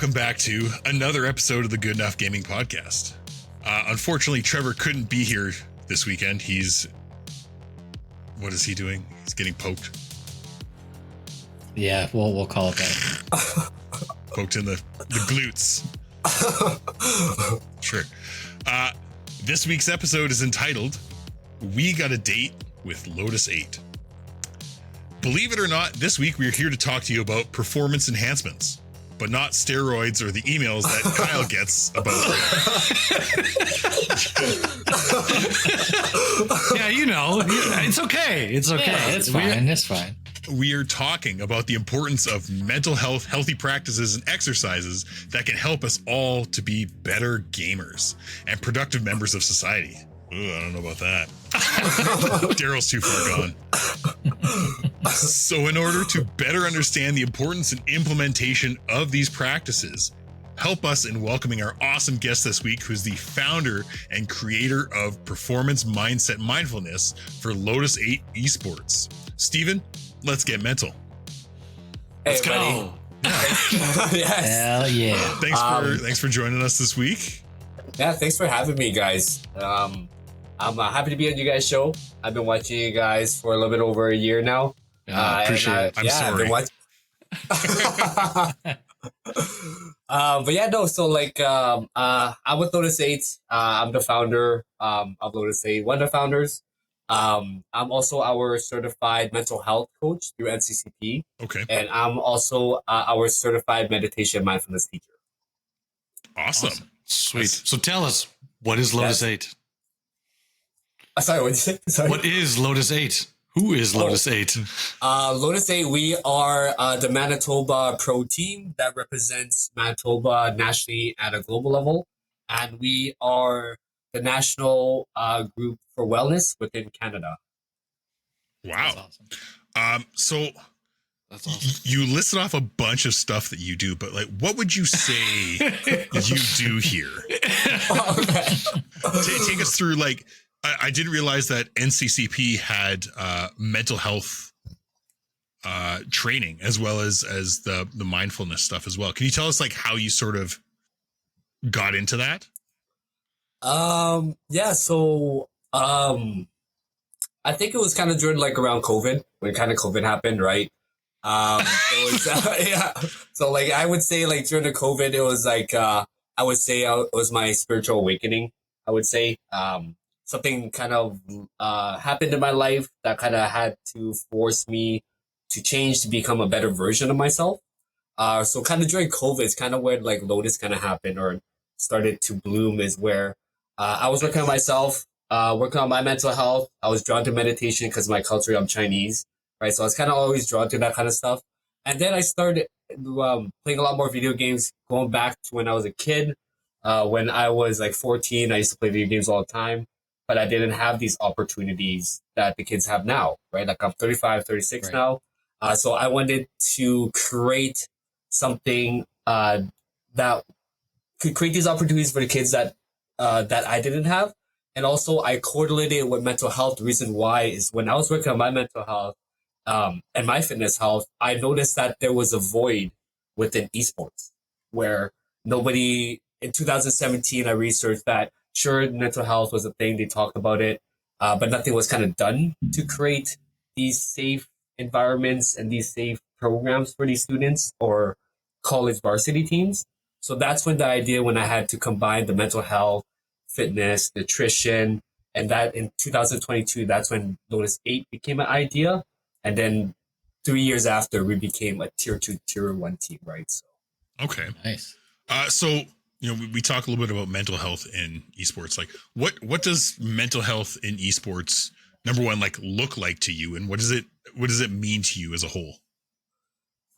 welcome back to another episode of the Good Enough Gaming Podcast. Unfortunately, Trevor couldn't be here this weekend. What is he doing? He's getting poked. Yeah, we'll call it that. Poked in the glutes. Sure. This week's episode is entitled, We Got a Date with Lotus 8. Believe it or not, this week we're here to talk to you about performance enhancements, but not steroids or the emails that Kyle gets about. Yeah, you know, it's okay. It's okay. Yeah, it's fine. It's fine. We are talking about the importance of mental health, healthy practices, and exercises that can help us all to be better gamers and productive members of society. Ooh, I don't know about that. Daryl's too far gone. So in order to better understand the importance and implementation of these practices, help us in welcoming our awesome guest this week, who's the founder and creator of Performance Mindset Mindfulness for Lotus 8 Esports. Steven, let's get mental. Let's go. Yes. Hell yeah. Thanks for joining us this week. Yeah, thanks for having me, guys. I'm happy to be on you guys' show. I've been watching you guys for a little bit over a year now. Appreciate it. I'm sorry. But yeah, no. So like, I'm with Lotus 8. I'm the founder of Lotus 8, one of the founders. I'm also our certified mental health coach through NCCP. Okay. And I'm also our certified meditation mindfulness teacher. Awesome. Sweet. So tell us, what is Lotus 8? Sorry, what did you say? Sorry. What is Lotus 8? Who is Lotus 8? Lotus 8, we are the Manitoba pro team that represents Manitoba nationally at a global level. And we are the national group for wellness within Canada. Wow. That's awesome. So That's awesome. you listed off a bunch of stuff that you do, but like, what would you say you do here? Take us through, like, I didn't realize that NCCP had mental health training as well as the mindfulness stuff as well. Can you tell us like how you sort of got into that? Yeah, so I think it was kind of during like around COVID, when kind of COVID happened, right? It was yeah. So like I would say like during the COVID, it was like I would say it was my spiritual awakening. I would say something kind of happened in my life that kind of had to force me to change to become a better version of myself. So kind of during COVID is kind of where like Lotus kind of happened or started to bloom, is where I was working on myself, working on my mental health. I was drawn to meditation because of my culture, I'm Chinese, right? So I was kind of always drawn to that kind of stuff. And then I started playing a lot more video games, going back to when I was a kid. When I was like 14, I used to play video games all the time, but I didn't have these opportunities that the kids have now, right? Like I'm 35, 36 Right. now. So I wanted to create something that could create these opportunities for the kids that I didn't have. And also I correlated it with mental health. The reason why is when I was working on my mental health and my fitness health, I noticed that there was a void within esports where nobody, in 2017, I researched that sure, mental health was a thing. They talked about it, but nothing was kind of done to create these safe environments and these safe programs for these students or college varsity teams. So that's when the idea, when I had to combine the mental health, fitness, nutrition, and that in 2022, that's when Lotus 8 became an idea. And then 3 years after, we became a tier 2, tier 1 team, right? So Okay. Nice. So, you know, we talk a little bit about mental health in esports. Like what does mental health in esports, number one, like look like to you? And what does it mean to you as a whole?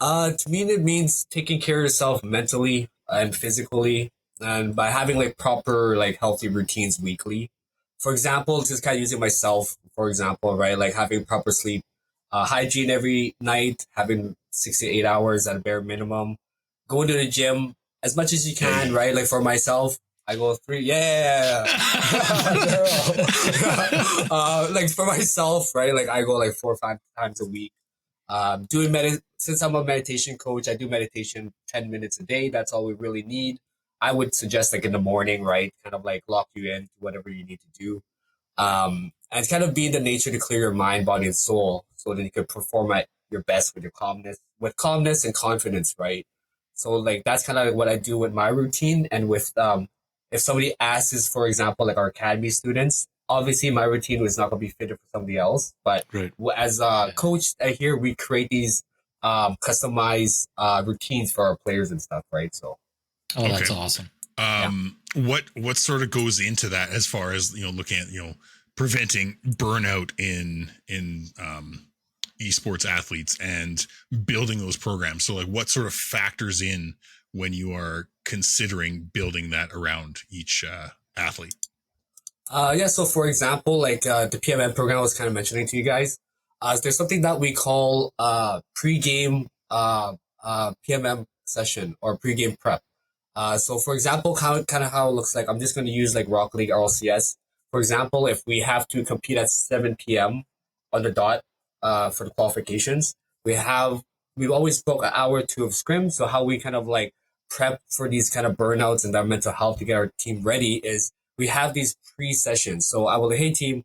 To me, it means taking care of yourself mentally and physically, and by having like proper, like healthy routines weekly. For example, just kind of using myself, for example, right? Like having proper sleep, hygiene every night, having 6 to 8 hours at a bare minimum, going to the gym as much as you can, right? Like for myself, I go 3, like for myself, right? Like I go like 4 or 5 times a week. Since I'm a meditation coach, I do meditation 10 minutes a day. That's all we really need. I would suggest like in the morning, right? Kind of like lock you in to whatever you need to do. And kind of be in the nature to clear your mind, body, and soul so that you can perform at your best with calmness and confidence, right? So like that's kind of like what I do with my routine. And with if somebody asks, for example, like our academy students, obviously my routine was not going to be fitted for somebody else. But Right. as a coach here, we create these customized routines for our players and stuff, right? So That's awesome. What sort of goes into that as far as, looking at, preventing burnout in esports athletes and building those programs? So like what sort of factors in when you are considering building that around each athlete? So for example, like the PMM program I was kind of mentioning to you guys, there's something that we call pre-game PMM session or pre-game prep. So for example, how it looks like, I'm just going to use like Rocket League RLCS. For example, if we have to compete at 7 p.m. on the dot for the qualifications, we've always booked an hour or two of scrim. So how we kind of like prep for these kind of burnouts and our mental health to get our team ready is we have these pre-sessions. So I will say, hey team,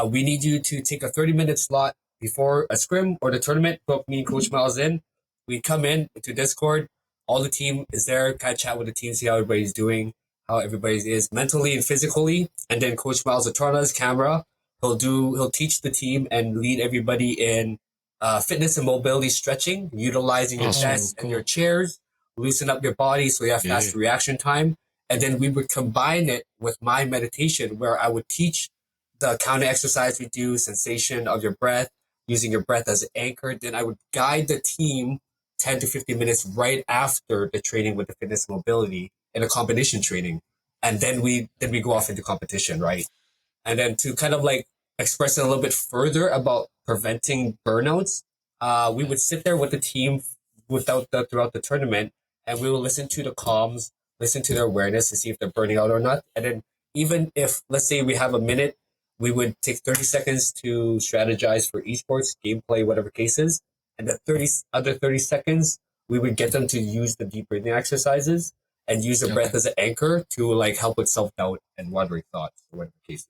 we need you to take a 30-minute slot before a scrim or the tournament. Book me and Coach Miles in. We come in to Discord. All the team is there, kind of chat with the team, see how everybody's doing, how everybody is mentally and physically. And then Coach Miles will turn on his camera. He'll teach the team and lead everybody in fitness and mobility stretching, utilizing your desks and your chairs, loosen up your body so you have fast reaction time. And then we would combine it with my meditation where I would teach the counter exercise we do, sensation of your breath, using your breath as an anchor. Then I would guide the team 10 to 15 minutes right after the training with the fitness and mobility in a competition training. And then we go off into competition, right? And then to kind of like express it a little bit further about preventing burnouts, we would sit there with the team throughout the tournament, and we will listen to the comms, listen to their awareness to see if they're burning out or not. And then even if, let's say we have a minute, we would take 30 seconds to strategize for esports, gameplay, whatever cases. And the other 30 seconds, we would get them to use the deep breathing exercises and use the breath as an anchor to like help with self-doubt and wandering thoughts or whatever cases.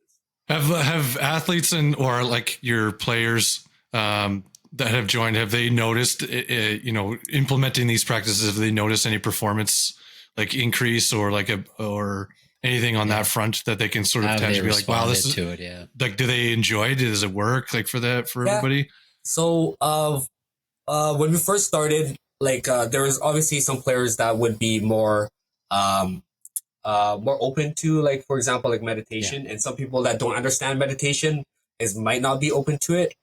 Have athletes or like your players that have joined, have they noticed, implementing these practices, have they noticed any performance like increase or or anything on that front that they can sort of tangibly be like, wow, this is to it, like, do they enjoy it? Does it work like for everybody? So, when we first started, there was obviously some players that would be more open to, like, for example, like meditation, and some people that don't understand meditation might not be open to it.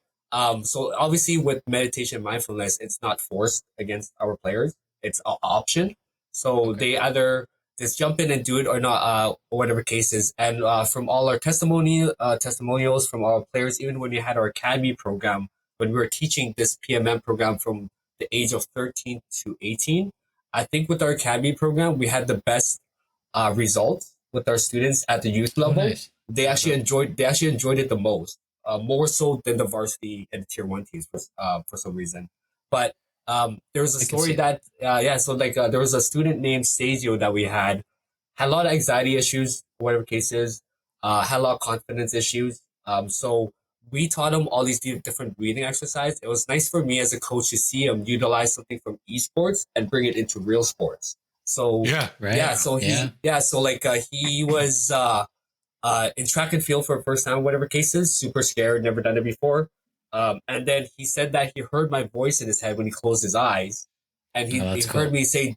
So obviously with meditation and mindfulness, it's not forced against our players. It's an option. So they either just jump in and do it or not, or whatever cases. And from all our testimonials from our players, even when we had our academy program, when we were teaching this PMM program from the age of 13 to 18, I think with our academy program, we had the best results with our students at the youth level. Nice. They actually enjoyed it the most, more so than the varsity and the tier 1 teams for some reason. But there was a story that there was a student named Sazio that we had a lot of anxiety issues, whatever cases, had a lot of confidence issues. So we taught him all these different breathing exercises. It was nice for me as a coach to see him utilize something from esports and bring it into real sports. So he was in track and field for the first time, whatever cases, super scared, never done it before. And then he said that he heard my voice in his head when he closed his eyes, and he heard me say,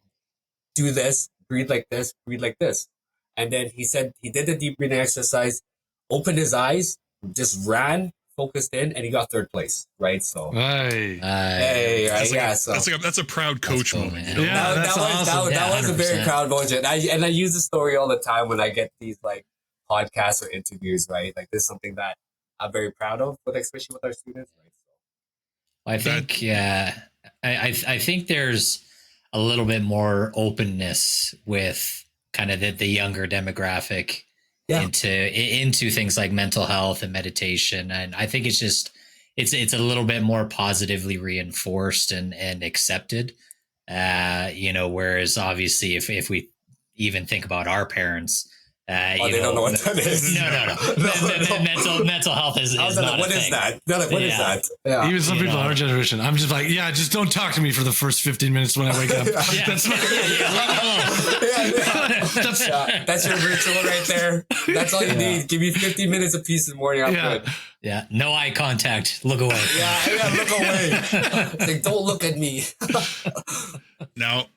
"Do this, breathe like this, breathe like this." And then he said he did the deep breathing exercise, opened his eyes, just ran, focused in, and he got third place. Right. So that's a proud coach moment. You know? That was a very proud moment. And I use the story all the time when I get these like podcasts or interviews. Right. Like this is something that I'm very proud of, but especially with our students. Right. So. I think, I think there's a little bit more openness with kind of the younger demographic into things like mental health and meditation. And I think it's just, it's a little bit more positively reinforced and accepted. Whereas obviously if we even think about our parents, they don't know what that is. No. Mental health is not what a is thing. that? What is that? Yeah. Even some people in our generation, I'm just like, just don't talk to me for the first 15 minutes when I wake up. That's That's your ritual right there. That's all you need. Give me 15 minutes of peace in the morning. I'm good. Yeah. No eye contact. Look away. Look away. It's like, don't look at me. Now,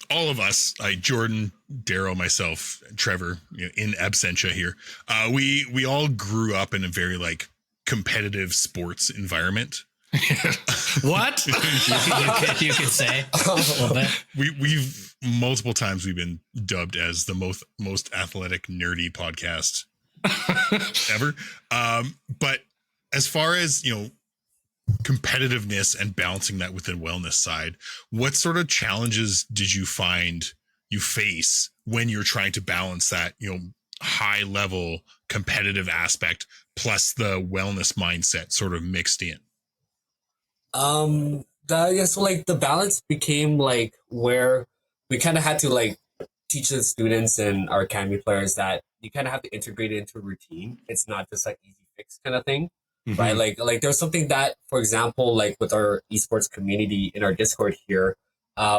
all of us, Jordan, Daryl, myself, Trevor, in absentia here, we all grew up in a very like competitive sports environment. What? you could say a little bit. We've multiple times we've been dubbed as the most athletic nerdy podcast ever. But as far as competitiveness and balancing that with the wellness side, what sort of challenges did you find you face when you're trying to balance that high level competitive aspect plus the wellness mindset sort of mixed in? So like the balance became like where we kind of had to like teach the students and our academy players that you kind of have to integrate it into a routine. It's not just like easy fix kind of thing. Mm-hmm. Right? Like there's something that, for example, like with our esports community in our Discord here,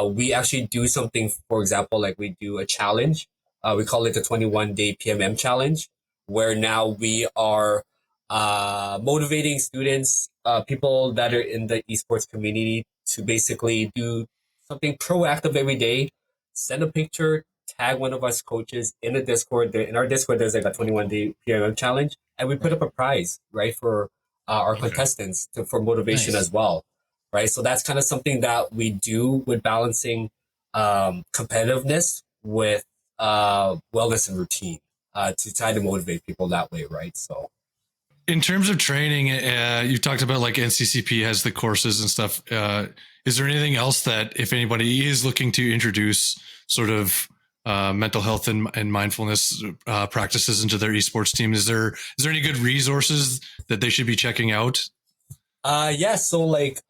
we actually do something, for example, like we do a challenge. We call it the 21-day PMM challenge, where now we are motivating students, people that are in the esports community to basically do something proactive every day, send a picture, tag one of us coaches in the Discord. In our Discord, there's like a 21-day PMM challenge, and we put up a prize, right, for our contestants for motivation as well, right? So that's kind of something that we do with balancing competitiveness with wellness and routine to try to motivate people that way, right? So in terms of training, you talked about like NCCP has the courses and stuff. Is there anything else that if anybody is looking to introduce sort of mental health and mindfulness practices into their esports team, is there any good resources that they should be checking out? So like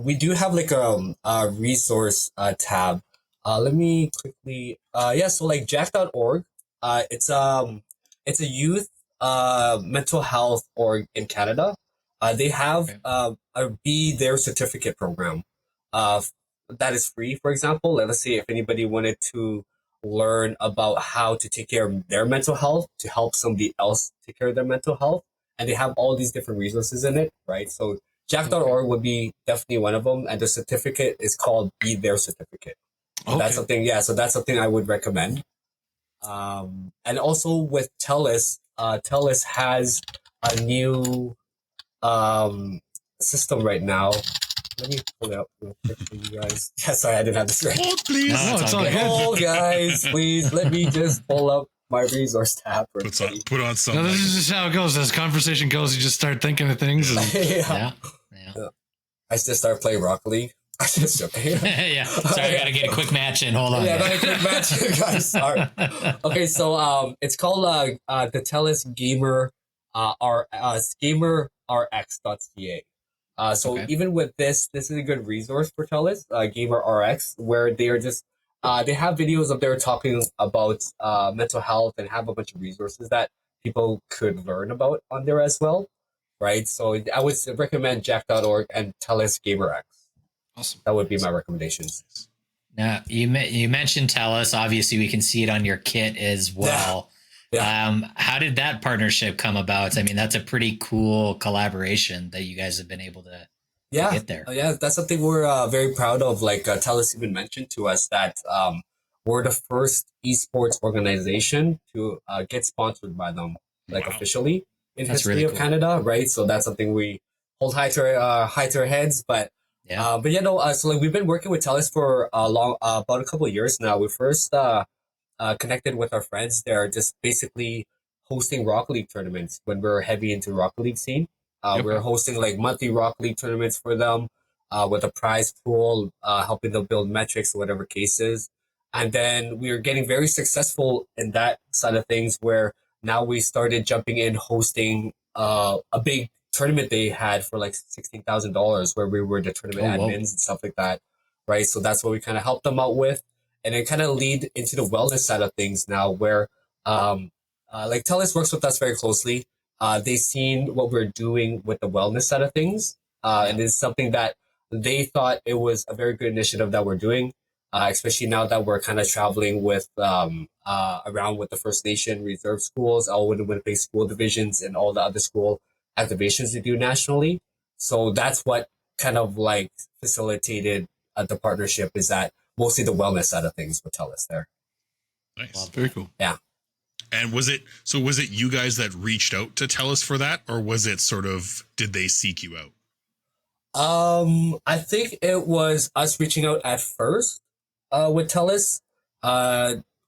we do have like a resource tab. Let me quickly so like jack.org, it's a youth mental health org in Canada. They have a Be There certificate program that is free. For example, let's say if anybody wanted to learn about how to take care of their mental health to help somebody else take care of their mental health, and they have all these different resources in it, right? So jack.org would be definitely one of them, and the certificate is called Be There certificate. So that's something, so that's something I would recommend. And also with TELUS, TELUS has a new system right now. Let me pull it up real quick for you guys. Yeah, sorry, I didn't have this right. Oh, please. No, it's all good. Oh, guys, please let me just pull up my resource tab. Put on some. No, this is just how it goes. As conversation goes, you just start thinking of things. And Yeah. I just start playing Rocket League. I just yeah. Sorry, I gotta get a quick match in. Hold on. Yeah, got a quick match in, guys. Sorry. Okay, so it's called the TELUS Gamer gamerrx.ca. Even with this is a good resource for TELUS, GamerRx, where they are just they have videos of their talking about mental health and have a bunch of resources that people could learn about on there as well, right? So I would recommend jack.org and TELUS GamerX. Awesome. That would be my recommendations. Now you mentioned TELUS. Obviously, we can see it on your kit as well. Yeah. How did that partnership come about? I mean, that's a pretty cool collaboration that you guys have been able to get there. Yeah, that's something we're very proud of. Like TELUS even mentioned to us that we're the first esports organization to get sponsored by them, officially in history of Canada, right? So that's something we hold high to our heads. But so like we've been working with TELUS for about a couple of years now. We first connected with our friends. They're just basically hosting Rocket League tournaments when we're heavy into Rocket League scene. We're hosting like monthly Rocket League tournaments for them with a prize pool, helping them build metrics, whatever cases. And then we are getting very successful in that side of things, where now we started jumping in hosting a big tournament they had for like $16,000, where we were the tournament admins and stuff like that, right? So that's what we kind of helped them out with, and it kind of lead into the wellness side of things now, where like TELUS works with us very closely. They've seen what we're doing with the wellness side of things, and it's something that they thought it was a very good initiative that we're doing, especially now that we're kind of traveling with around with the First Nation reserve schools, all with the Winnipeg school divisions, and all the other school activations we do nationally. So that's what kind of like facilitated the partnership, is that mostly the wellness side of things with TELUS there. Nice. Very cool. Yeah. And was it you guys that reached out to TELUS for that, or was it sort of, did they seek you out? I think it was us reaching out at first with TELUS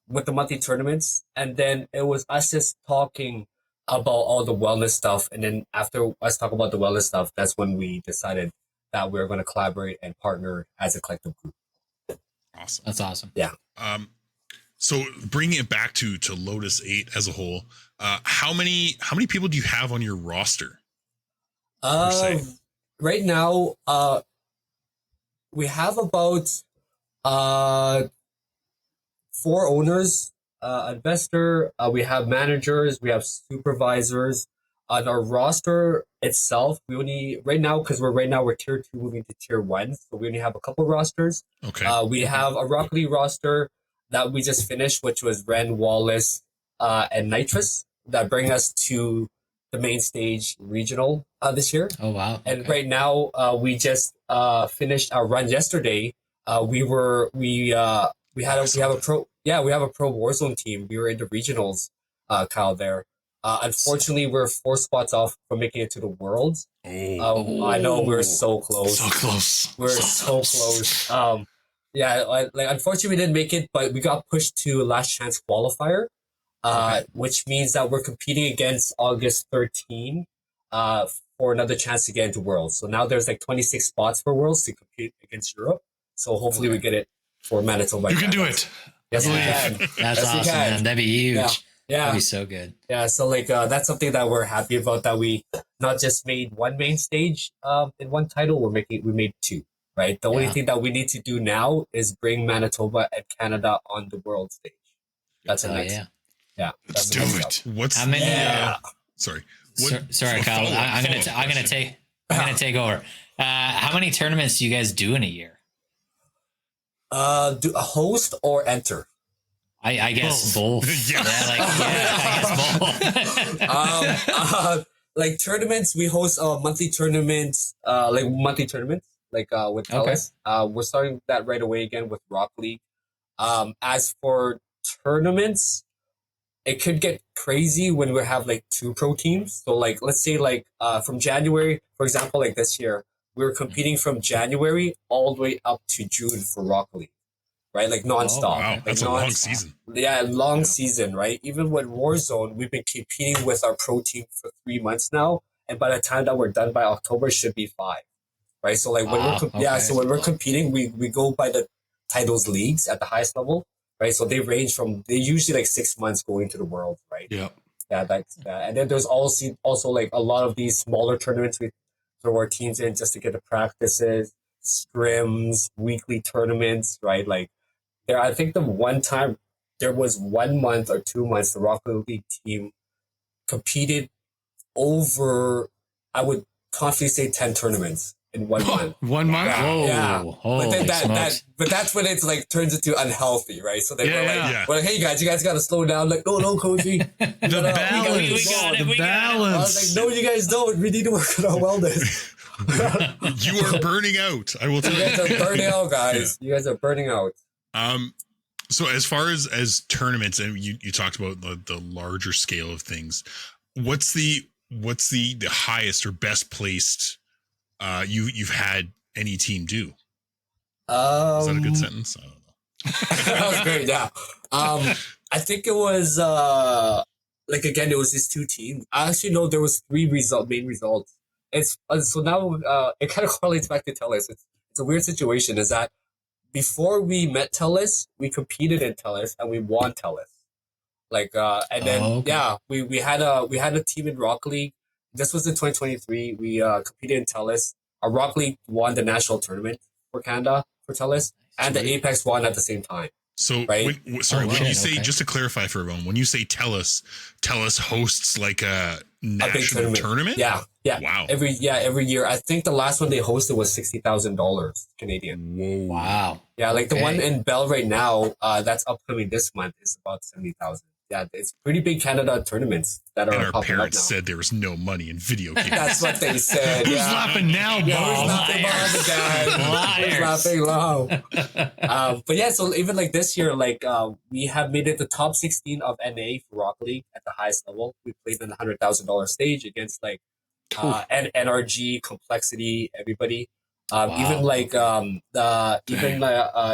with the monthly tournaments, and then it was us just talking about all the wellness stuff, and then after us talk about the wellness stuff, that's when we decided that we were going to collaborate and partner as a collective group. Awesome. That's awesome. Yeah. So bringing it back to Lotus 8 as a whole, how many people do you have on your roster? Right now, we have about 4 owners, investor. We have managers. We have supervisors. On our roster itself, we only right now, because we're tier 2 moving to tier 1, so we only have a couple rosters. Okay. We have a Rocket League roster that we just finished, which was Ren, Wallace, and Nitrous, that bring us to the main stage regional this year. Oh wow! And okay. right now, we just finished our run yesterday. We have a pro Warzone team. We were in the regionals, Kyle. There, unfortunately, we're 4 spots off from making it to the Worlds. I know we're so close. So close. We're so close. Unfortunately, we didn't make it, but we got pushed to last chance qualifier, which means that we're competing against August 13 for another chance to get into Worlds. So now there's like 26 spots for Worlds to compete against Europe. So hopefully we get it for Manitoba. You can do it. Yes, we can. That's Yes, we awesome, can. man. That'd be huge. Yeah. That'd be so good. Yeah, so that's something that we're happy about, that we not just made one main stage in one title, we made 2. Right. The only thing that we need to do now is bring Manitoba and Canada on the world stage. That's the next. Yeah. Let's do it. What's how many? Sorry. Sorry, Kyle. I'm gonna take over. How many tournaments do you guys do in a year? Do a host or enter? I guess both. I guess both. Like tournaments, we host monthly tournaments. With TELUS. We're starting that right away again with Rock League. As for tournaments, it could get crazy when we have like 2 pro teams. So like, let's say like from January, for example, like this year, we were competing from January all the way up to June for Rock League, right? Like nonstop. Oh, wow. Like That's a long season. Yeah, long season, right? Even with Warzone, we've been competing with our pro team for 3 months now. And by the time that we're done by October, it should be 5. Right, so like when we're competing, we go by the titles leagues at the highest level, right? So they usually like 6 months going to the World, right? Yeah. And then there's also like a lot of these smaller tournaments we throw our teams in just to get the practices, scrims, weekly tournaments, right? Like I think the one time there was 1 month or 2 months the Rocket League team competed over, I would confidently say 10 tournaments in 1 month. 1 month? Yeah. But then but that's when it's like turns into unhealthy, right? So they were like, hey guys, you guys got to slow down. Like, no, coachy. The balance. We got I balance. was like, no, you guys don't. We need to work on our wellness. You are burning out. I will tell you. You guys are burning out, guys. You guys are burning out. So as far as tournaments, and you talked about the larger scale of things, what's the highest or best placed you've had any team do? Is that a good sentence? I don't know. That was great. Yeah. I think it was again, it was these 2 teams. I actually know there was 3 main results. It's so now it kind of correlates back to TELUS. It's a weird situation. Is that before we met TELUS, we competed in TELUS and we won TELUS. We had a team in Rock League this was in 2023. We competed in TELUS. Our Rock League won the national tournament for Canada for TELUS, and the Apex won at the same time. So, right? when you say, just to clarify for everyone, when you say TELUS hosts like a national tournament? Yeah. Wow. Every year. I think the last one they hosted was $60,000 Canadian. Whoa. Wow. Yeah, like the one in Bell right now, that's upcoming this month, is about 70,000. Yeah, it's pretty big Canada tournaments that are. And our popping parents up now. said there was no money in video games. That's what they said. Who's laughing now, Bob? Who's laughing, Bob? Who's laughing low? But yeah, so even like this year, like we have made it the top 16 of NA for Rock League at the highest level. We played in the $100,000 stage against like NRG, Complexity, everybody. Even like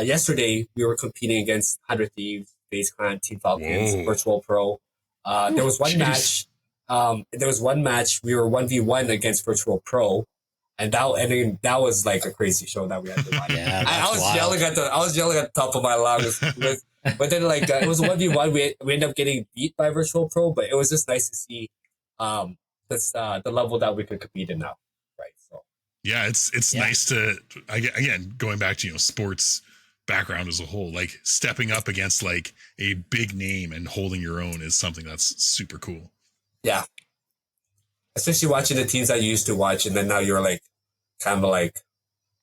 yesterday we were competing against 100 Thieves, Base Clan, Team Falcons, Virtual Pro. There was one match. There was one match. We were 1v1 against Virtual Pro, and that was like a crazy show that we had to watch. Yeah, I was wild. yelling at the top of my lungs. But then like it was 1v1. We ended up getting beat by Virtual Pro, but it was just nice to see that's the level that we could compete in now, right? So yeah, it's nice to again going back to sports background as a whole, like stepping up against like a big name and holding your own is something that's super cool. Yeah, especially watching the teams that you used to watch, and then now you're like kind of like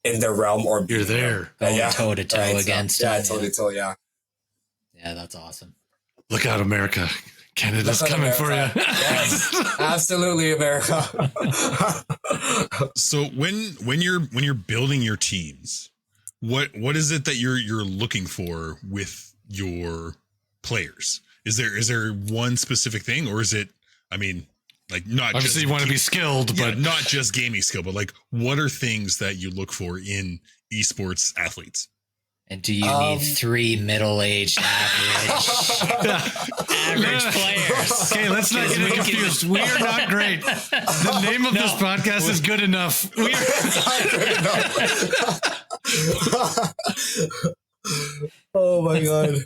in their realm, or you're there, toe to toe against. Toe to toe. Yeah, that's awesome. Look out, America! Canada's coming for you. Yes, absolutely, America. So when you're building your teams, what is it that you're looking for with your players? Is there one specific thing, or is it? I mean, like not obviously just you want to be skilled, but not just gaming skill, but like what are things that you look for in esports athletes? And do you need 3 middle-aged average players? Okay, let's not get confused. We are not great. The name of this podcast is good enough. We are not good enough. Oh my god.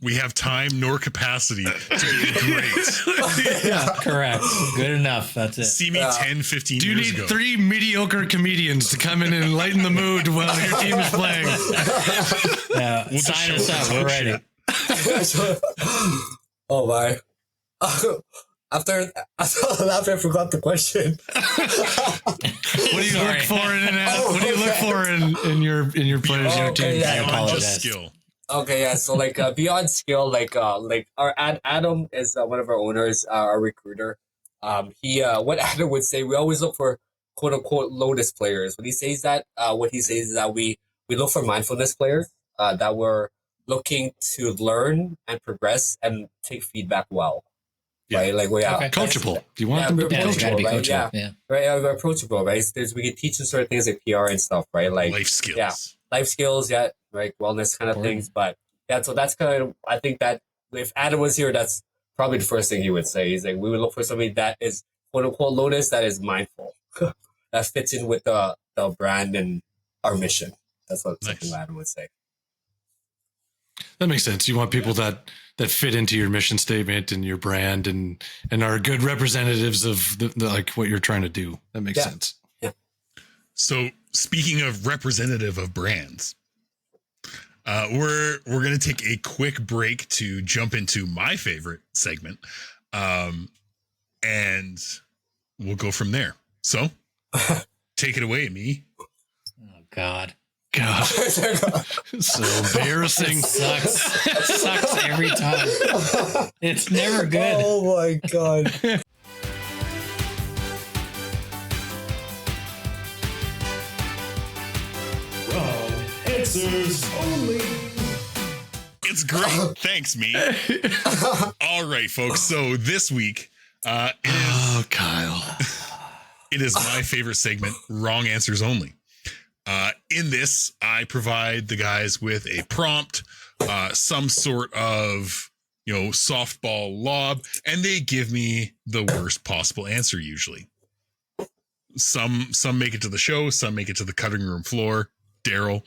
We have time nor capacity to be great. Yeah, correct. Good enough. That's it. See me 10, 15 years ago. Do you need 3 mediocre comedians to come in and lighten the mood while your team is playing? Yeah, we'll sign us up. We're ready. Oh my. After I forgot the question. What do you look for in an what do you look for in your players, your team? I apologize. Just skill. Okay, yeah. So like beyond skill, like our Adam is one of our owners, our recruiter. What Adam would say, we always look for quote unquote Lotus players. When he says that, what he says is that we look for mindfulness players that were looking to learn and progress and take feedback well. Yeah. Right, like coachable. Do you want them to be coachable? Right? Yeah, right. Approachable, right? We can teach them certain things like PR and stuff, right? Like life skills. Yeah, life skills. Yeah, right. Wellness kind of things. But yeah, so that's kind of. I think that if Adam was here, that's probably the first thing he would say. He's like, we would look for somebody that is quote unquote Lotus, that is mindful, that fits in with the brand and our mission. That's what something Adam would say. That makes sense. You want people that fit into your mission statement and your brand and are good representatives of the like what you're trying to do. That makes sense. Yeah. So speaking of representative of brands, we're going to take a quick break to jump into my favorite segment. And we'll go from there. So take it away, me. Oh God. So embarrassing. It sucks every time. It's never good. Oh my God. Wrong answers only. It's great. Thanks, me. All right, folks. So this week, Kyle. It is my favorite segment, Wrong Answers Only. In this, I provide the guys with a prompt, some sort of, softball lob, and they give me the worst possible answer usually. Some make it to the show, some make it to the cutting room floor. Daryl.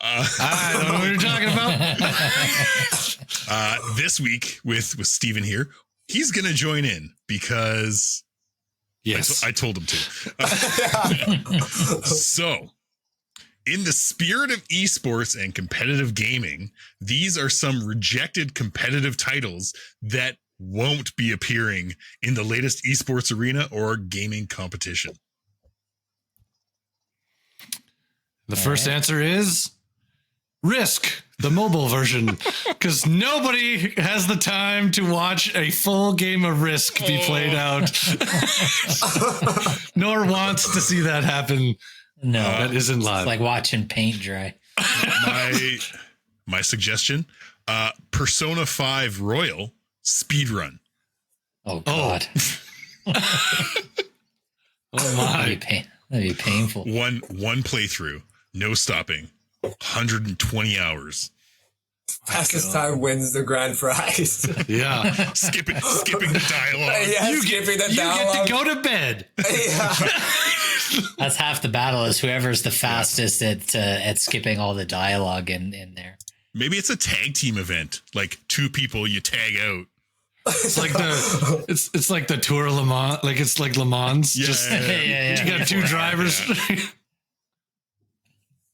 I don't know what you're talking about. This week with Steven here, he's going to join in because Yes. I told him to. So, in the spirit of esports and competitive gaming, these are some rejected competitive titles that won't be appearing in the latest esports arena or gaming competition. The first answer is Risk, the mobile version, because nobody has the time to watch a full game of Risk be played out, nor wants to see that happen. No, that isn't live. It's like watching paint dry. My suggestion, Persona 5 Royal speedrun. Oh God. Oh my. That'd be painful. One playthrough, no stopping, 120 hours. Fastest time wins the grand prize. Yeah. Skipping the dialogue. Yeah, skipping the You dialogue. get to go to bed. Yeah. That's half the battle, is whoever's the fastest at skipping all the dialogue in there. Maybe it's a tag team event. Like 2 people, you tag out. It's like it's like the Tour of Le Mans. Like it's like Le Mans. Yeah, Just yeah. you got 2 drivers.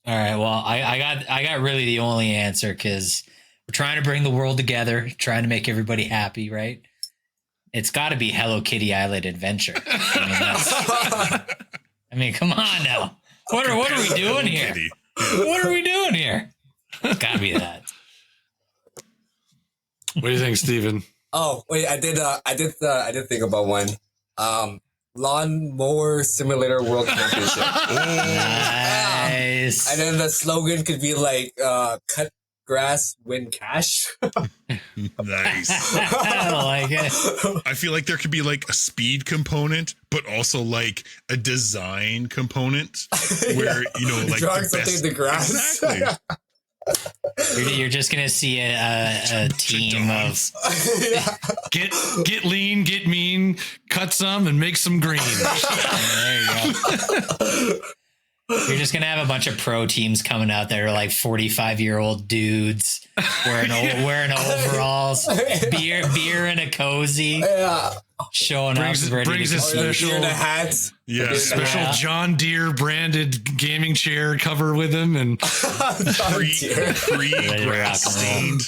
All right. Well, I got really the only answer, because we're trying to bring the world together, trying to make everybody happy, right? It's got to be Hello Kitty Island Adventure. I mean, come on now. What are we doing here? What are we doing here? It's got to be that. What do you think, Steven? Oh wait, I did think about one. Lawnmower Simulator World Championship. Nice. And then the slogan could be like, cut grass, win cash. Nice. I like it. I feel like there could be like a speed component, but also like a design component where, like drawing the something best, in the grass. Exactly. You're just gonna see a team of Get lean, get mean, cut some, and make some green. there you go. You're just gonna have a bunch of pro teams coming out there, like 45-year-old dudes wearing overalls, beer in a cozy, showing up ready brings to a special in a hat. Yeah. Special John Deere branded gaming chair cover with him, and Pre-grass stained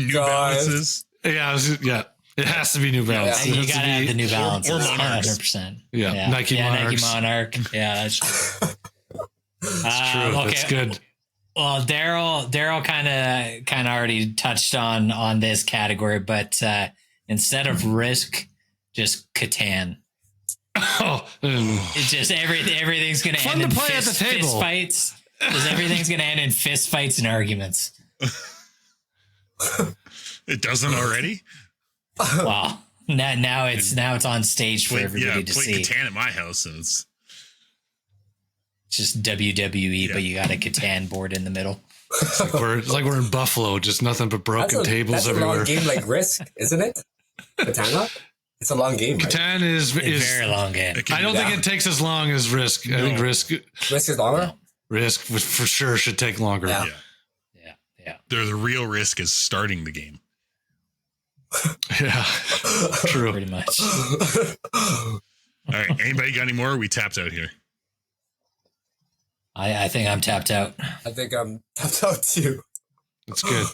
New Balances. yeah. It has to be New Balance. You gotta have the New Balance, or Monarchs. 100%. Yeah, Nike Monarchs. Nike Monarch. Yeah, that's true. That's true. Okay. That's good. Well, Daryl kind of already touched on this category, but instead of Risk, just Catan. Oh, It's just everything's gonna Fun end to in play at the table. fist fights. Because everything's gonna end in fist fights and arguments. It doesn't already? Wow. Now it's on stage for everybody to play see. Catan at my house, and it's Just WWE, Yeah. but you got a Catan board in the middle. it's like we're in Buffalo, just nothing but broken tables that's everywhere. That's a long game like Risk, isn't it? Katana? It's a long game, right? Catan is A very long game. it can I don't be- think it takes as long as Risk. I think Risk Risk is longer? for sure should take longer. Yeah. Yeah. the real risk is starting the game. Yeah. True. Pretty much. All right. Anybody got any more? Or we tapped out here. I think I'm tapped out. I think I'm tapped out too. That's good.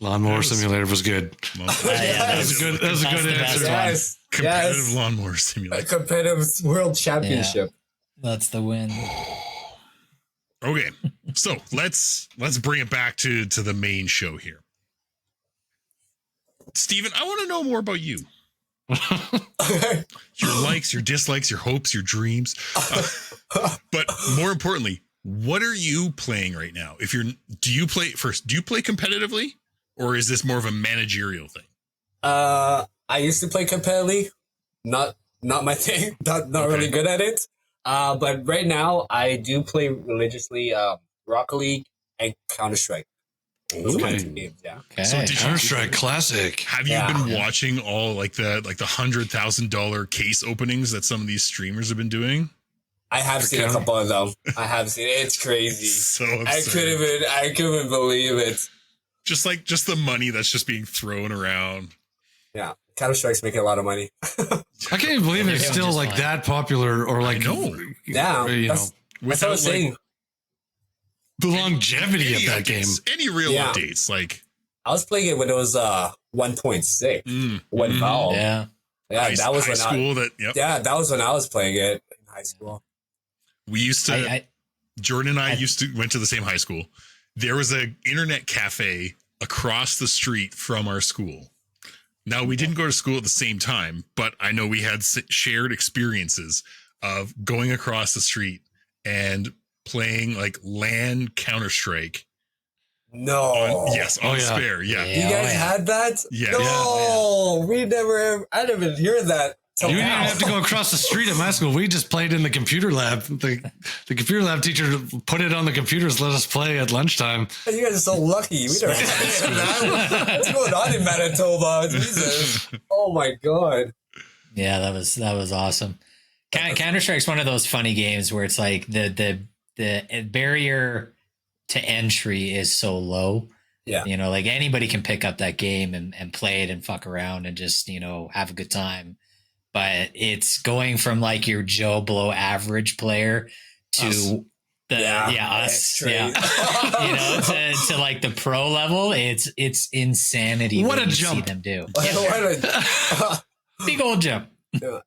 Lawnmower Simulator was good. Well, Yeah, That was a good. That was a That's good the best answer. one. Yes. competitive Yes. lawnmower A simulator. competitive world championship. That's the win. Okay, so let's bring it back to the main show here. Steven, I want to know more about you. Your likes, your dislikes, your hopes, your dreams. But more importantly, what are you playing right now? Do you play competitively, or is this more of a managerial thing? I used to play competitively. Not my thing. Not really good at it. But right now I do play religiously Rocket League and Counter-Strike. Those are my Okay. two games, yeah. Okay. So did you- Counter-Strike Classic. Have you been watching all like the $100,000 case openings that some of these streamers have been doing? I have seen a couple of them. I have seen it. It's crazy. So I absurd. couldn't believe it. Just the money that's just being thrown around. Yeah. Counter-Strike's making a lot of money. I can't believe it's still like that popular, or like, yeah, you know, that's what I was saying. The longevity of that game. Any real updates? Like, I was playing it when it was 1.6 when Valve. Yeah, that was when that was when I was playing it in high school. We used to. Jordan and I went to the same high school. There was an internet cafe across the street from our school. Now, we didn't go to school at the same time, but I know we had shared experiences of going across the street and playing like LAN Counter-Strike. No. On Spare. Yeah. You guys had that? Yeah. No, we never. I didn't even hear that. You didn't have to go across the street at my school. We just played in the computer lab. The computer lab teacher put it on the computers, let us play at lunchtime. You guys are so lucky. We never had that. What's going on in Manitoba? Jesus. Oh my God. Yeah, that was awesome. Counter-Strike's one of those funny games where it's like the barrier to entry is so low. Yeah. You know, like anybody can pick up that game and play it and fuck around and just, you know, have a good time. But it's going from like your Joe Blow average player to us. You know, to like the pro level. It's insanity. What a you jump. See them do. Big old jump.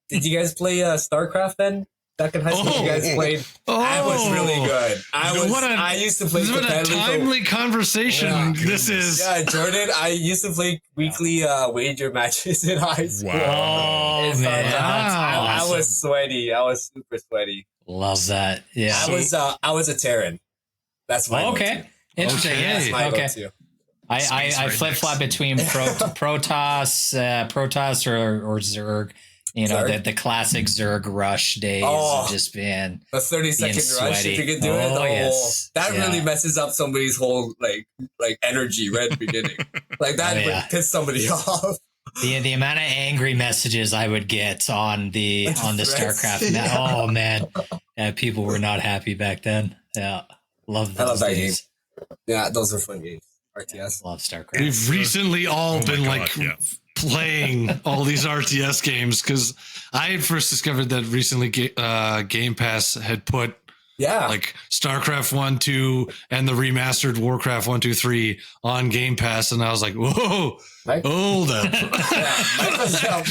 Did you guys play StarCraft then? Back in high school, you guys played. I was really good. I used to play. What a timely conversation this is. Yeah, Jordan. I used to play weekly wager matches in high school. Wow, man, I was sweaty. I was super sweaty. Love that. Yeah, I was a Terran. That's my okay. Interesting. Okay. That's my go-to. I flip flop between Protoss or Zerg. You know, the classic Zerg rush days of just being a 30-second rush if you can do it. That really messes up somebody's whole like energy right at the beginning. Like that would piss somebody off. The amount of angry messages I would get on the StarCraft. Oh man, people were not happy back then. Yeah, love those days. Game. Yeah, those are fun games. RTS. Love StarCraft. We've recently all been playing all these RTS games because I had first discovered that recently Game Pass had put like StarCraft 1, 2 and the remastered Warcraft 1, 2, 3 on Game Pass, and I was like, whoa, hold up.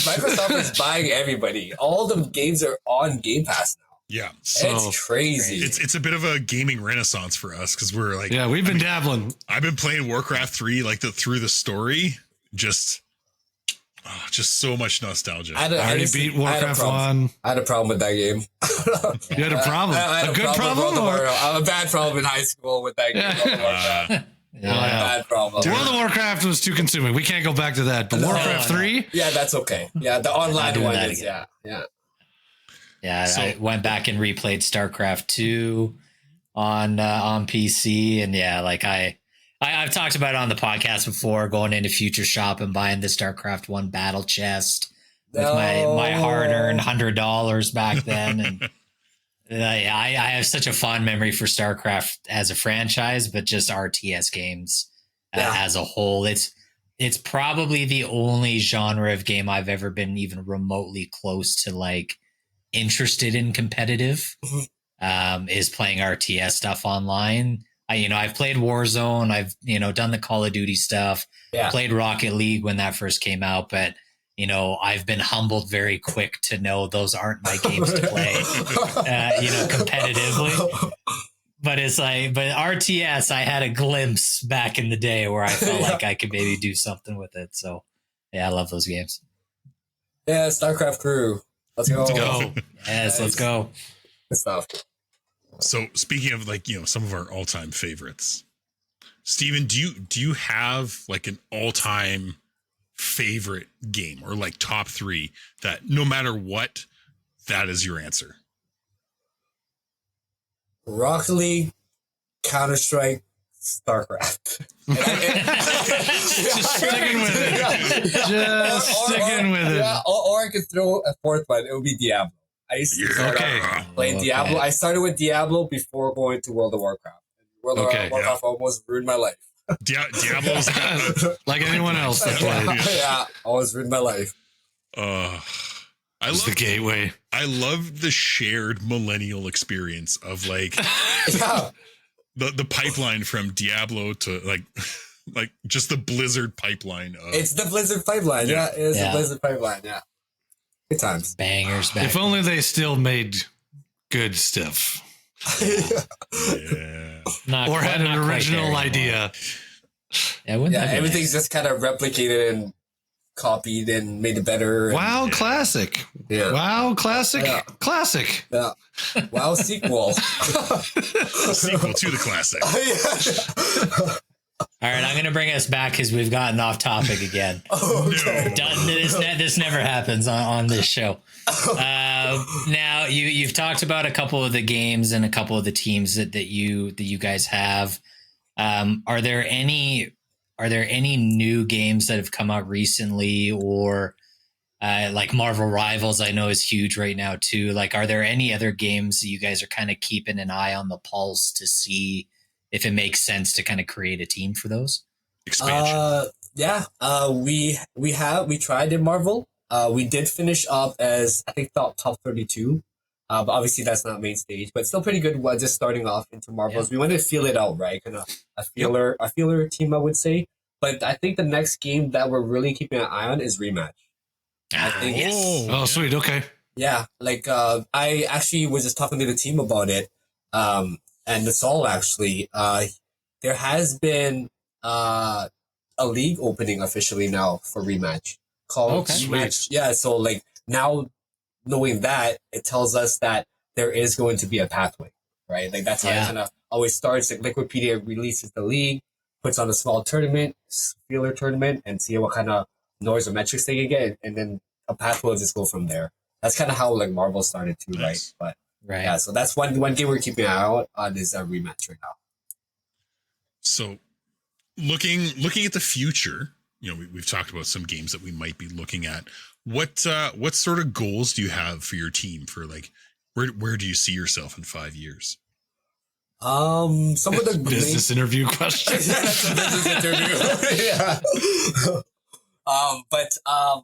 Microsoft is buying everybody. All the games are on Game Pass now. Yeah, it's crazy. It's a bit of a gaming renaissance for us because we're like, we've been dabbling. I've been playing Warcraft 3 like through the story, just so much nostalgia. I already beat Warcraft 1. I had a problem with that game. You had a problem? A good problem? I have a bad problem in high school with that game. Bad problem. World of Warcraft was too consuming. We can't go back to that. But Warcraft 3? Yeah, that's okay. Yeah, the online one is, Yeah, I went back and replayed StarCraft 2 on PC, and I've talked about it on the podcast before, going into Future Shop and buying the StarCraft 1 battle chest with my hard-earned $100 back then. And I have such a fond memory for StarCraft as a franchise, but just RTS games as a whole. It's probably the only genre of game I've ever been even remotely close to like interested in competitive, is playing RTS stuff online. I've played Warzone. I've, done the Call of Duty stuff, played Rocket League when that first came out, but I've been humbled very quick to know those aren't my games to play, competitively. But it's like, RTS, I had a glimpse back in the day where I felt like I could maybe do something with it. So yeah, I love those games. Yeah. StarCraft crew. Let's go. Yes. Let's go. Good stuff. So speaking of some of our all-time favorites, Steven, do you have like an all-time favorite game or like top 3 that no matter what, that is your answer? Rocket League, Counter-Strike, StarCraft. Just sticking with it. Sticking with it. Yeah, or I could throw a fourth one. It would be Diablo. I used to start playing Diablo. I started with Diablo before going to World of Warcraft. World of Warcraft almost ruined my life. Diablo's like anyone else that played. Almost ruined my life. I It's the gateway. I love the shared millennial experience of like Yeah. the pipeline from Diablo to like just the Blizzard pipeline of It's the Blizzard pipeline. Yeah, it is Yeah. the Blizzard pipeline. Yeah. Good times. Bangers back. If only they still made good stuff yeah. Not or quite- had an not quite original there anymore. idea. Yeah, wouldn't Yeah, that be everything's nice? just kind of replicated and copied and made it better. And, WoW classic. Yeah. WoW classic. Yeah. Classic. Yeah. WoW sequel. Sequel to the classic. All right, I'm going to bring us back because we've gotten off topic again. Okay. This never happens on this show. Now you've talked about a couple of the games and a couple of the teams that you guys have. Are there any new games that have come out recently, or like Marvel Rivals? I know is huge right now too. Like, are there any other games that you guys are kind of keeping an eye on the pulse to see if it makes sense to kind of create a team for those? Expansion. Yeah. We tried in Marvel. We did finish up as I think top 32. But obviously that's not main stage, but still pretty good. Just starting off into Marvels. Yeah. We wanted to feel it out, right? Kind of a feeler team, I would say. But I think the next game that we're really keeping an eye on is Rematch. I think Oh, sweet. Okay. yeah, like I actually was just talking to the team about it, and the Saul actually. There has been a league opening officially now for Rematch called Okay. Rematch. Yeah, so like now knowing that, it tells us that there is going to be a pathway, right? Like that's how it kind of always starts. Like Liquipedia releases the league, puts on a small tournament, feeler tournament, and see what kind of noise or metrics they can get, and then a path will just go from there. That's kind of how like Marvel started too, Nice. right? But Right. yeah, so that's one game we're keeping an eye out on is a Rematch right now. So looking at the future, we've talked about some games that we might be looking at. What sort of goals do you have for your team for like where do you see yourself in 5 years? Some of the Business interview question. That's a business interview. Yeah. But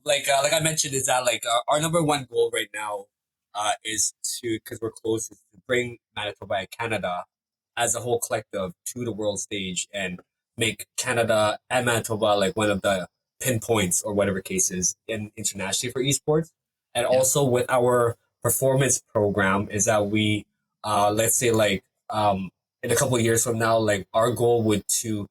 like I mentioned, is that like our number one goal right now is to, because we're close, is to bring Manitoba and Canada as a whole collective to the world stage and make Canada and Manitoba like one of the pinpoints or whatever cases in internationally for esports. And also with our performance program is that we let's say like in a couple of years from now, like our goal would to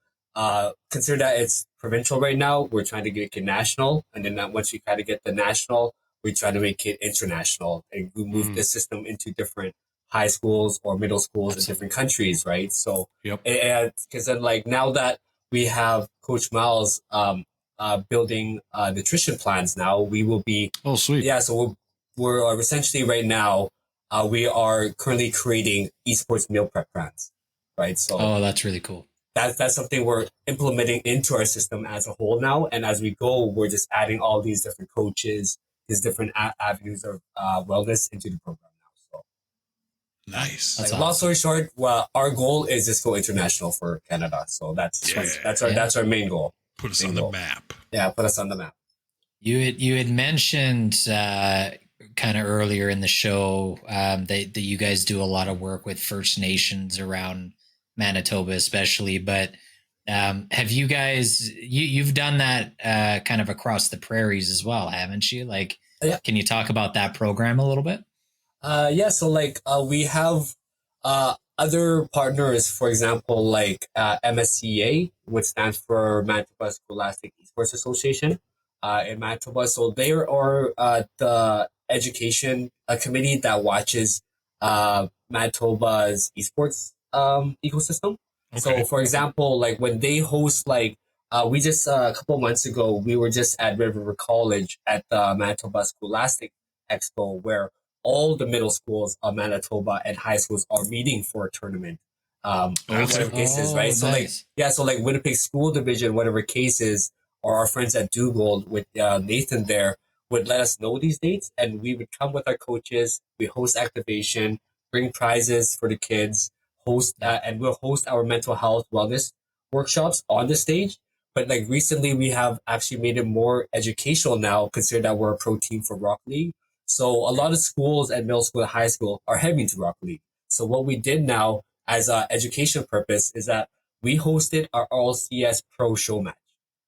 consider that it's provincial right now. We're trying to make it national, and then once we try to get the national, we try to make it international, and we move the system into different high schools or middle schools in different countries, right? So, because then like now that we have Coach Miles building nutrition plans, now we will be Sweet. Yeah, so we're essentially right now we are currently creating esports meal prep plans, right? So that's really cool. That's something we're implementing into our system as a whole now. And as we go, we're just adding all these different coaches, these different avenues of wellness into the program now. So Nice. That's long story short, well, our goal is just go international for Canada. So that's our main goal. Put us on the map. Yeah, put us on the map. You had mentioned kind of earlier in the show that you guys do a lot of work with First Nations around Manitoba especially, but have you guys you've done that kind of across the prairies as well, haven't you? Like, can you talk about that program a little bit? So like we have other partners, for example, like MSCA, which stands for Manitoba Scholastic Esports Association in Manitoba. So they are the education committee that watches Manitoba's esports ecosystem. Okay. So for example, like when they host like we just a couple months ago, we were just at Red River College at the Manitoba Scholastic Expo, where all the middle schools of Manitoba and high schools are meeting for a tournament. Whatever cases, right? So nice. So like Winnipeg School Division, whatever cases, or our friends at Dugald with Nathan there would let us know these dates, and we would come with our coaches. We host activation, bring prizes for the kids, and we'll host our mental health wellness workshops on the stage. But like recently, we have actually made it more educational now, considering that we're a pro team for Rock League. So a lot of schools at middle school and high school are heavy into Rocket League. So what we did now as an education purpose is that we hosted our RLCS Pro Show match.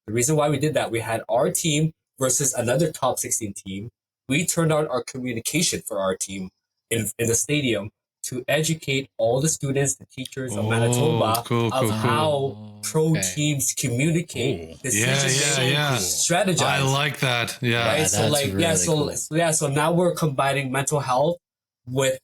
The reason why we did that, we had our team versus another top 16 team. We turned on our communication for our team in the stadium to educate all the students, the teachers of Manitoba of how pro teams communicate, decision making, strategize. I like that. Yeah. Right? So like, cool. So now we're combining mental health with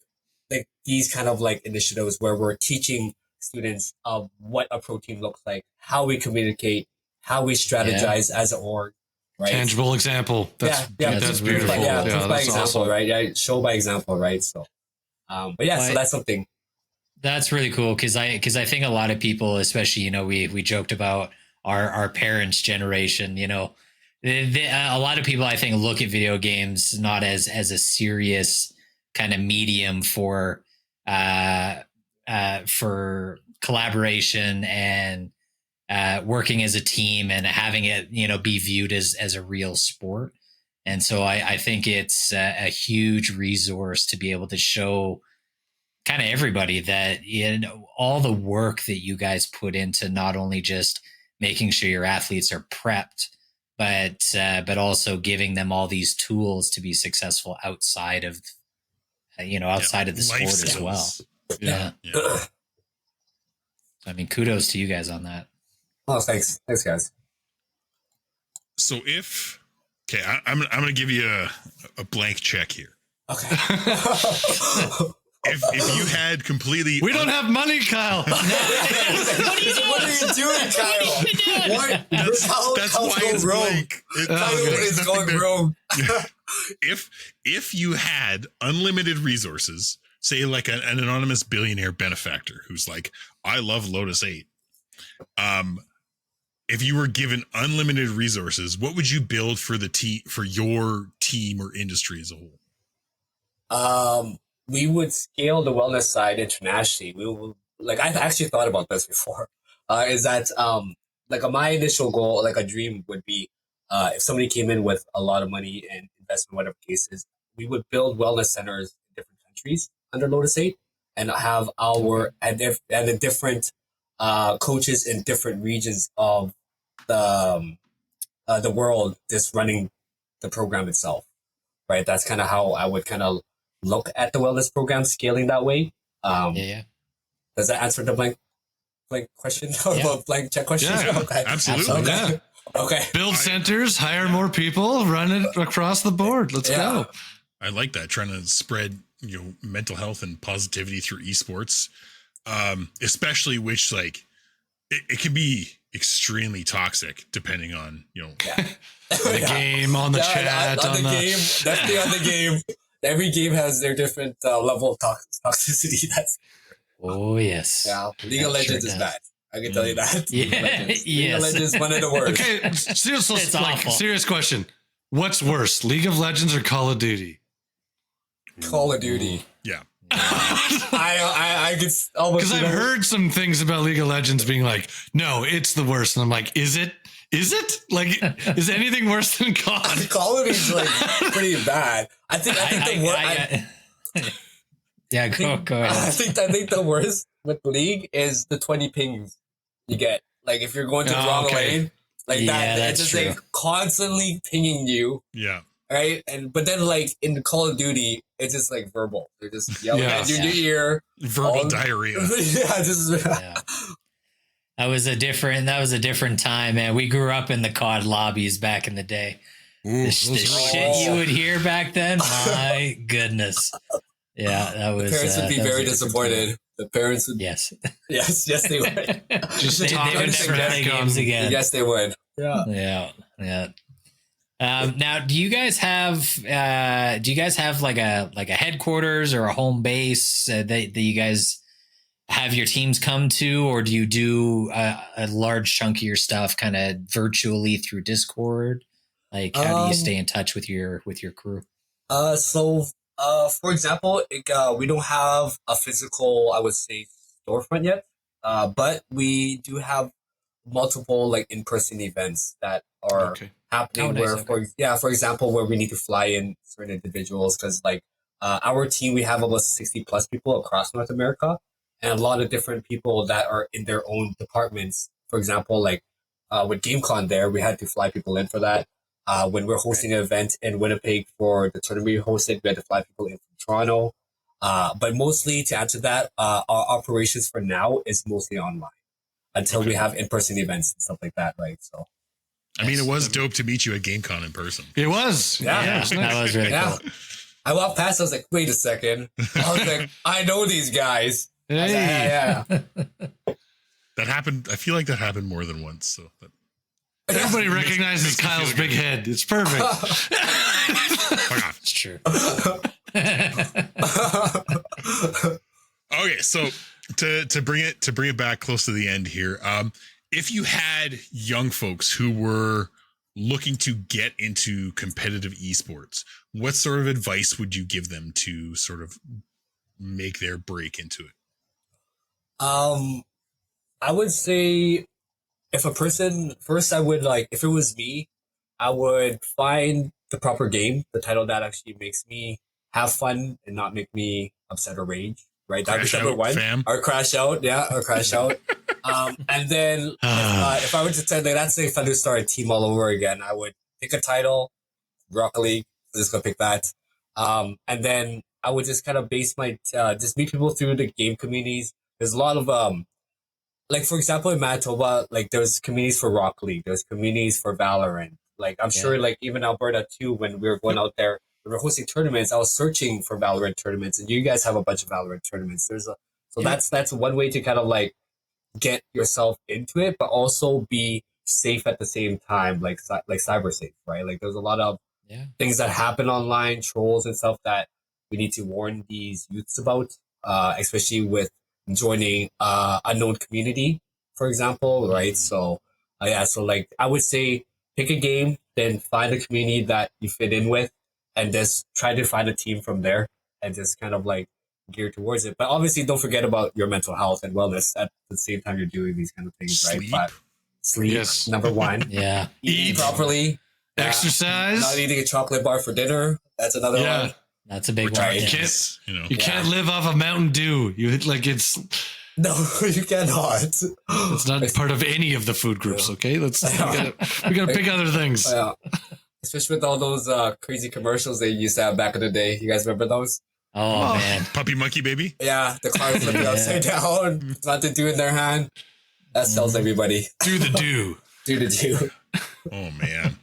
like these kind of like initiatives where we're teaching students of what a pro team looks like, how we communicate, how we strategize as an org. Right? Tangible example. That's beautiful. Proof by example, awesome. Right? Yeah, show by example, right? So, so that's something. That's really cool because I think a lot of people, especially we joked about our parents' generation. A lot of people I think look at video games not as a serious kind of medium for collaboration and working as a team and having it, be viewed as a real sport. And so I think it's a huge resource to be able to show kind of everybody that, all the work that you guys put into not only just making sure your athletes are prepped, but also giving them all these tools to be successful outside of, outside of the sport as well. Yeah. I mean, kudos to you guys on that. Oh, thanks, guys. So I'm going to give you a blank check here. Okay. if you had completely, we don't have money, Kyle. What are you doing, Kyle? What? That's why it's blank. It's going wrong. If you had unlimited resources, say like an anonymous billionaire benefactor who's like, I love Lotus 8. If you were given unlimited resources, what would you build for for your team or industry as a whole? We would scale the wellness side internationally. We will, I've actually thought about this before. Is that my initial goal, like a dream, would be if somebody came in with a lot of money and investment, whatever case is, we would build wellness centers in different countries under Lotus 8 and have the different coaches in different regions of the world just running the program itself, right? That's kind of how I would kind of look at the wellness program scaling that way. Does that answer the blank question or blank check question? Yeah, okay. Absolutely. Okay. Okay. Build centers, hire more people, run it across the board. Let's go. I like that. Trying to spread, mental health and positivity through esports, especially which it can be extremely toxic depending on, the game, on the chat, on the game, definitely on the game. Every game has their different level of toxicity. Oh, yes. Yeah. League of Legends is bad. I can tell you that. Yeah. League of Legends is one of the worst. Okay, serious question. What's worse, League of Legends or Call of Duty? Call of Duty. Yeah. I could almost, because I've heard some things about League of Legends being like, no, it's the worst. And I'm like, is it? Is anything worse than COD? Call of Duty's pretty bad. I think the worst. Yeah, go ahead. I think the worst with League is the 20 pings you get. If you're going to the wrong lane, it's just constantly pinging you. Yeah. Right, but then in Call of Duty, it's just verbal. They're just yelling at your ear. Verbal diarrhea. That was a different time, man. We grew up in the COD lobbies back in the day. The shit you would hear back then, my goodness. Yeah, that was. The parents would be very disappointed. The parents would. Yes, they would. They would never play games again. Yes, they would. Yeah. Now, do you guys have like a headquarters or a home base that you guys have your teams come to, or do you do a large chunk of your stuff kind of virtually through Discord? How do you stay in touch with your crew? For example, we don't have a physical, I would say, storefront yet, but we do have multiple in-person events that are happening nice, where, okay. for example, where we need to fly in certain individuals because like our team, we have almost 60 plus people across North America and a lot of different people that are in their own departments. For example, like with GameCon there, we had to fly people in for that. When we're hosting an event in Winnipeg for the tournament we hosted, we had to fly people in from Toronto. But mostly to answer that, our operations for now is mostly online until we have in-person events and stuff like that, right? So, I mean, it was dope to meet you at GameCon in person. It was. Yeah. It was nice. That was really yeah. cool. I walked past, I was like, wait a second. I was like, I know these guys. I was like, Hey. yeah. That happened. I feel like that happened more than once. So Everybody recognizes makes me Kyle's feel big good. head. It's perfect. fuck off. It's true. Okay, so to bring it back close to the end here, if you had young folks who were looking to get into competitive esports, what sort of advice would you give them to sort of make their break into it? I would say if a person first, I would like, if it was me, I would find the proper game, the title that actually makes me have fun and not make me upset or rage. Right, that'd be Crash number out, one. fam. Or crash out, yeah, or crash out. And then if I were to say, like, let's say if I do start a team all over again, I would pick a title, Rocket League. I'm just gonna pick that. And then I would just kind of base my just meet people through the game communities. There's a lot of like for example in Manitoba, like there's communities for Rocket League, there's communities for Valorant. Like I'm sure, like even Alberta too, when we were going out there. We were hosting tournaments. I was searching for Valorant tournaments, and you guys have a bunch of Valorant tournaments. That's one way to kind of like get yourself into it, but also be safe at the same time, like cyber safe, right? Like there's a lot of things that happen online, trolls and stuff that we need to warn these youths about, especially with joining unknown community, for example, right? So so like I would say pick a game, then find a community that you fit in with. And just try to find a team from there and just kind of like gear towards it. But obviously, don't forget about your mental health and wellness at the same time you're doing these kind of things, right? But sleep, Yes. number one. Yeah. Eat properly. Exercise. Not eating a chocolate bar for dinner. That's another one. That's a big one. Right. Yeah. You can't live off of Mountain Dew. It's No, you cannot. it's not part of any of the food groups. Okay, we gotta pick other things. Yeah. Especially with all those crazy commercials they used to have back in the day. You guys remember those? Oh man. Puppy monkey baby? Yeah, the car flipping upside down, not the do in their hand. That sells everybody. Do the do. Do the do. Oh man.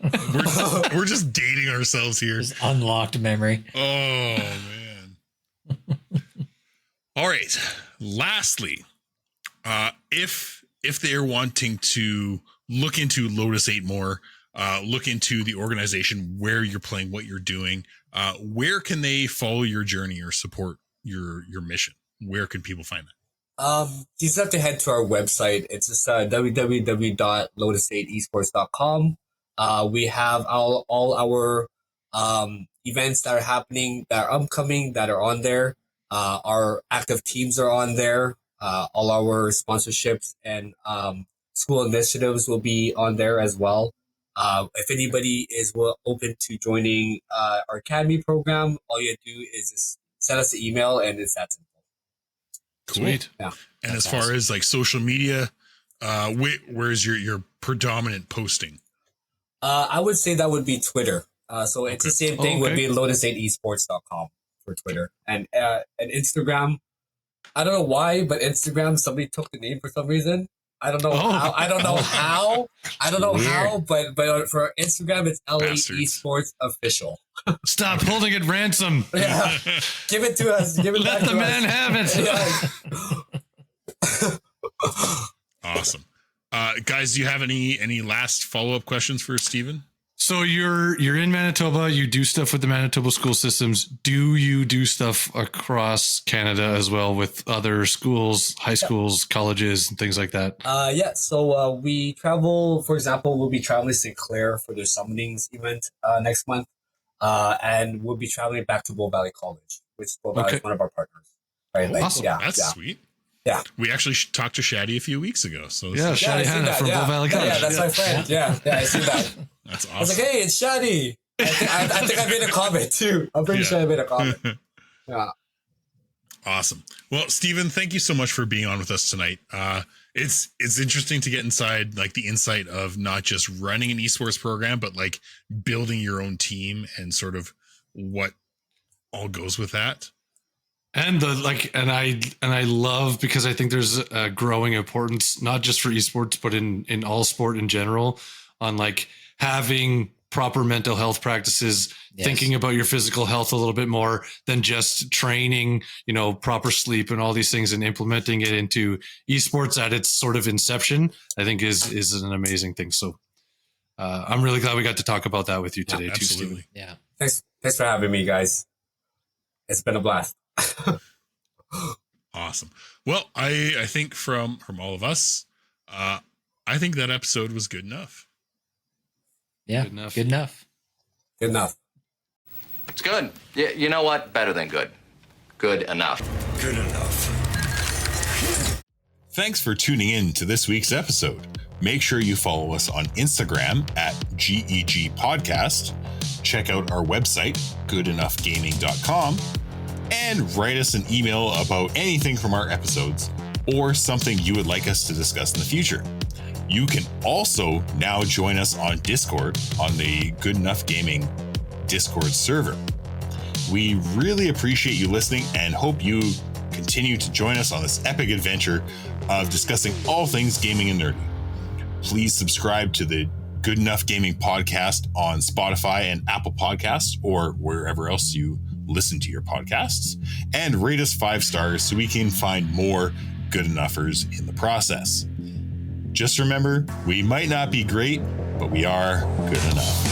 We're just dating ourselves here. Just unlocked memory. Oh man. All right. Lastly, if they're wanting to look into Lotus 8 more, look into the organization, where you're playing, what you're doing, where can they follow your journey or support your mission? Where can people find that? You just have to head to our website. It's just www.lotus8esports.com. We have all our events that are happening, that are upcoming, that are on there. Our active teams are on there. All our sponsorships and school initiatives will be on there as well. If anybody is open to joining our academy program, all you do is just send us an email, and it's that simple. Cool. Sweet. Yeah. And as far as like social media, where's your predominant posting? I would say that would be Twitter. So it's the same thing. Would be Lotus8esports.com for Twitter and Instagram. I don't know why, but Instagram, somebody took the name for some reason. I don't know how. I don't know how. I don't know how. But for Instagram, it's LA Esports Official. Stop holding it ransom. Yeah, give it to us. Give it Let back the to man us. have it. Awesome. Guys, do you have any last follow-up questions for Steven? So you're in Manitoba. You do stuff with the Manitoba school systems. Do you do stuff across Canada as well with other schools, high schools, colleges, and things like that? Yeah. So we travel. For example, we'll be traveling to St. Clair for their summonings event next month, and we'll be traveling back to Bow Valley College, which Bow Valley is one of our partners. Right. Like, Awesome. That's sweet. Yeah. We actually talked to Shaddy a few weeks ago. So Yeah, Shaddy Hannah from Bow Valley College. Yeah, that's my friend. Yeah, I see that. that's awesome. I was like, hey, it's Shaddy. I think I made a comment too. I'm pretty sure I made a comment. Yeah. Awesome. Well, Steven, thank you so much for being on with us tonight. It's interesting to get inside, like the insight of not just running an esports program, but like building your own team and sort of what all goes with that. And I love, because I think there's a growing importance, not just for esports, but in all sport in general, on like having proper mental health practices, thinking about your physical health a little bit more than just training, proper sleep and all these things, and implementing it into esports at its sort of inception, I think is an amazing thing. So I'm really glad we got to talk about that with you today too, Steven. Yeah. Thanks for having me, guys. It's been a blast. Awesome. Well, I think from all of us, I think that episode was good enough. Yeah, good enough. It's good. You know what? Better than good. Good enough. Good enough. Thanks for tuning in to this week's episode. Make sure you follow us on Instagram at GEG Podcast. Check out our website, goodenoughgaming.com, and write us an email about anything from our episodes or something you would like us to discuss in the future. You can also now join us on Discord on the Good Enough Gaming Discord server. We really appreciate you listening and hope you continue to join us on this epic adventure of discussing all things gaming and nerdy. Please subscribe to the Good Enough Gaming podcast on Spotify and Apple Podcasts or wherever else you listen to your podcasts, and rate us 5 stars so we can find more good enoughers in the process. Just remember, we might not be great, but we are good enough.